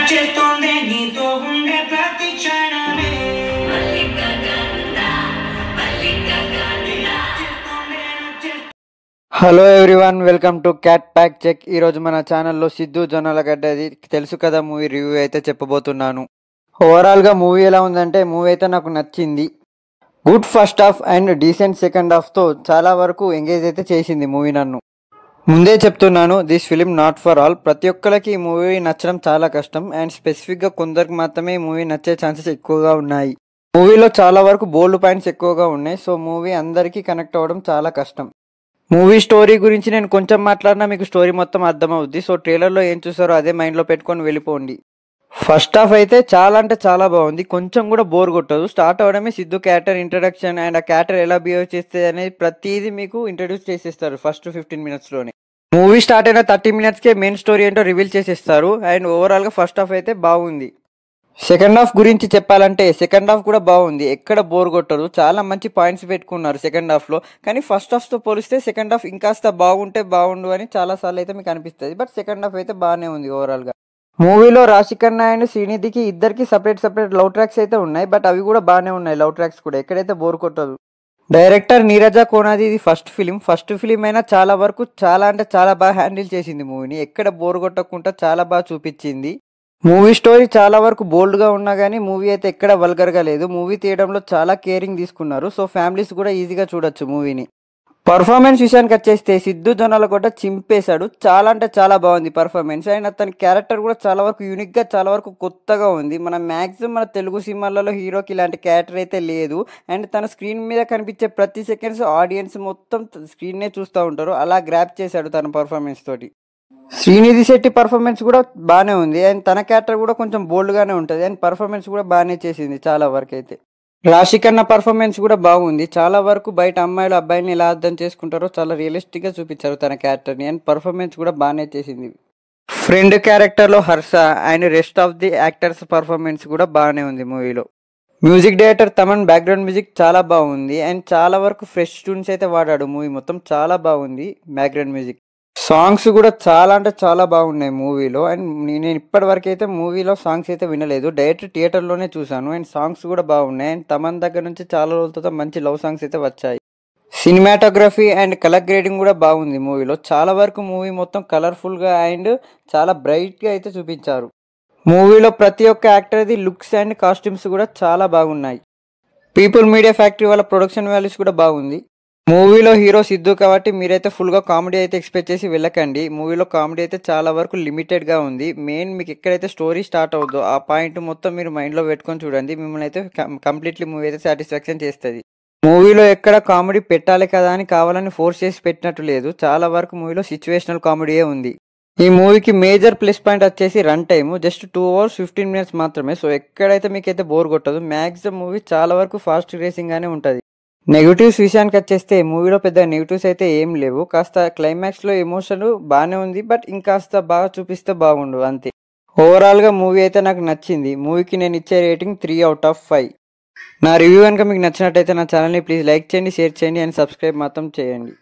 నచ్చేస్తోంది నీతో ఉండే ప్రతి క్షణమే hello everyone, welcome to cat pack check. ఈరోజు మన ఛానల్లో సిద్ధు జొన్నలగడ్డది తెలుసు కదా మూవీ రివ్యూ అయితే చెప్పబోతున్నాను. ఓవరాల్గా మూవీ ఎలా ఉందంటే, మూవీ అయితే నాకు నచ్చింది. Good first half and decent second హాఫ్తో చాలా వరకు ఎంగేజ్ అయితే చేసింది మూవీ నన్ను. ముందే చెప్తున్నాను, this film not for all. ప్రతి ఒక్కరికి ఈ మూవీ నచ్చడం చాలా కష్టం అండ్ స్పెసిఫిక్గా కొందరికి మాత్రమే ఈ మూవీ నచ్చే ఛాన్సెస్ ఎక్కువగా ఉన్నాయి. మూవీలో చాలా వరకు బోల్డ్ పాయింట్స్ ఎక్కువగా ఉన్నాయి. సో మూవీ అందరికీ కనెక్ట్ అవ్వడం చాలా కష్టం. మూవీ స్టోరీ గురించి నేను కొంచెం మాట్లాడినా మీకు స్టోరీ మొత్తం అర్థమవుద్ది. సో ట్రైలర్లో ఏం చూసారో అదే మైండ్లో పెట్టుకొని వెళ్ళిపోండి. ఫస్ట్ హాఫ్ అయితే చాలా అంటే చాలా బాగుంది. కొంచెం కూడా బోర్ కొట్టదు. స్టార్ట్ అవడమే సిద్ధు క్యారెక్టర్ ఇంట్రడక్షన్ అండ్ ఆ క్యారెక్టర్ ఎలా బిహేవ్ చేస్తే అనేది ప్రతిదీ మీకు ఇంట్రడ్యూస్ చేసేస్తారు ఫస్ట్ 15 minutesలోనే. మూవీ స్టార్ట్ అయిన 30 minutesకే మెయిన్ స్టోరీ ఏంటో రివీల్ చేసేస్తారు. అండ్ ఓవరాల్గా ఫస్ట్ హాఫ్ అయితే బాగుంది. సెకండ్ హాఫ్ గురించి చెప్పాలంటే సెకండ్ హాఫ్ కూడా బాగుంది. ఎక్కడ బోర్ కొట్టదు. చాలా మంచి పాయింట్స్ పెట్టుకున్నారు సెకండ్ హాఫ్లో. కానీ ఫస్ట్ హాఫ్తో పోలిస్తే సెకండ్ హాఫ్ ఇంకాస్త బాగుంటే బాగుండు అని చాలాసార్లు అయితే మీకు అనిపిస్తుంది. బట్ సెకండ్ హాఫ్ అయితే బాగానే ఉంది ఓవరాల్గా. మూవీలో రాశిఖన్నా అండ్ శ్రీనిధికి ఇద్దరికి సపరేట్ లవ్ ట్రాక్స్ అయితే ఉన్నాయి. బట్ అవి కూడా బాగానే ఉన్నాయి. లవ్ ట్రాక్స్ కూడా ఎక్కడైతే బోర్ కొట్టదు. డైరెక్టర్ నీరజ కోనాది ఇది ఫస్ట్ ఫిలిం అయినా చాలా వరకు చాలా అంటే చాలా బాగా హ్యాండిల్ చేసింది మూవీని. ఎక్కడ బోర్ కొట్టకుండా చాలా బాగా చూపించింది. మూవీ స్టోరీ చాలా వరకు బోల్డ్గా ఉన్నా కానీ మూవీ అయితే ఎక్కడ వల్గర్గా లేదు. మూవీ తీయడంలో చాలా కేరింగ్ తీసుకున్నారు. సో ఫ్యామిలీస్ కూడా ఈజీగా చూడొచ్చు మూవీని. పర్ఫార్మెన్స్ విషయానికి వచ్చేస్తే సిద్ధు జొన్నలగడ్డ చింపేశాడు. చాలా అంటే చాలా బాగుంది పర్ఫార్మెన్స్. అండ్ అతని క్యారెక్టర్ కూడా చాలా వరకు యూనిక్గా చాలా వరకు కొత్తగా ఉంది. మన తెలుగు సినిమాలలో హీరోకి ఇలాంటి క్యారెక్టర్ అయితే లేదు. అండ్ తన స్క్రీన్ మీద కనిపించే ప్రతి సెకండ్స్ ఆడియన్స్ మొత్తం స్క్రీన్నే చూస్తూ ఉంటారు. అలా గ్రాప్ చేశాడు తన పర్ఫార్మెన్స్ తోటి. శ్రీనిధి శెట్టి పర్ఫార్మెన్స్ కూడా బాగానే ఉంది. అండ్ తన క్యారెక్టర్ కూడా కొంచెం బోల్డ్గానే ఉంటుంది. అండ్ పర్ఫార్మెన్స్ కూడా బాగానే చేసింది చాలా వరకు అయితే. రాశిఖన్నా పర్ఫార్మెన్స్ కూడా బాగుంది. చాలా వరకు బయట అమ్మాయిలు అబ్బాయిని ఎలా అర్థం చేసుకుంటారో చాలా రియలిస్టిక్గా చూపించారు తన క్యారెక్టర్ని. అండ్ పర్ఫార్మెన్స్ కూడా బాగానే చేసింది. ఫ్రెండ్ క్యారెక్టర్లో Harsha and rest of the actors performance కూడా బాగానే ఉంది మూవీలో. Music director Thaman background music చాలా బాగుంది. అండ్ చాలా వరకు ఫ్రెష్ ట్యూన్స్ అయితే వాడాడు. మూవీ మొత్తం చాలా బాగుంది బ్యాక్గ్రౌండ్ మ్యూజిక్. సాంగ్స్ కూడా చాలా అంటే చాలా బాగున్నాయి మూవీలో. అండ్ నేను ఇప్పటి వరకు అయితే మూవీలో సాంగ్స్ అయితే వినలేదు. డైరెక్ట్ థియేటర్లోనే చూశాను. అండ్ సాంగ్స్ కూడా బాగున్నాయి. అండ్ తమన్ దగ్గర నుంచి చాలా రోజులతో మంచి లవ్ సాంగ్స్ అయితే వచ్చాయి. సినిమాటోగ్రఫీ అండ్ కలర్ గ్రేడింగ్ కూడా బాగుంది మూవీలో. చాలా వరకు మూవీ మొత్తం కలర్ఫుల్గా అండ్ చాలా బ్రైట్గా అయితే చూపించారు. మూవీలో ప్రతి ఒక్క యాక్టర్ది లుక్స్ అండ్ కాస్ట్యూమ్స్ కూడా చాలా బాగున్నాయి. పీపుల్ మీడియా ఫ్యాక్టరీ వాళ్ళ ప్రొడక్షన్ వాల్యూస్ కూడా బాగుంది. మూవీలో హీరో సిద్ధు కాబట్టి మీరైతే ఫుల్గా కామెడీ అయితే ఎక్స్పెక్ట్ చేసి వెళ్ళకండి. మూవీలో కామెడీ అయితే చాలా వరకు లిమిటెడ్గా ఉంది. మెయిన్ మీకు ఎక్కడైతే స్టోరీ స్టార్ట్ అవుతుందో ఆ పాయింట్ మొత్తం మీరు మైండ్లో పెట్టుకొని చూడండి. మిమ్మల్ని అయితే కంప్లీట్లీ మూవీ అయితే సాటిస్ఫాక్షన్ చేస్తుంది. మూవీలో ఎక్కడ కామెడీ పెట్టాలి కదా అని కావాలని ఫోర్స్ చేసి పెట్టినట్టు లేదు. చాలా వరకు మూవీలో సిచ్యువేషనల్ కామెడీయే ఉంది. ఈ మూవీకి మేజర్ ప్లస్ పాయింట్ వచ్చేసి run time just 2 hours 15 minutes మాత్రమే. సో ఎక్కడైతే మీకైతే బోర్ కొట్టదు. మ్యాక్సిమం మూవీ చాలా వరకు ఫాస్ట్ రేసింగ్గానే ఉంటుంది. నెగిటివ్స్ విషయానికి వచ్చేస్తే మూవీలో పెద్ద నెగిటివ్స్ అయితే ఏం లేవు. కాస్త క్లైమాక్స్లో ఎమోషన్ బాగానే ఉంది. బట్ ఇంకాస్త బాగా చూపిస్తే బాగుండు అంతే. ఓవరాల్గా మూవీ అయితే నాకు నచ్చింది. మూవీకి నేను ఇచ్చే రేటింగ్ 3 out of 5. నా రివ్యూ కనుక మీకు నచ్చినట్టయితే నా ఛానల్ని ప్లీజ్ లైక్ చేయండి, షేర్ చేయండి అండ్ సబ్స్క్రైబ్ మాత్రం చేయండి.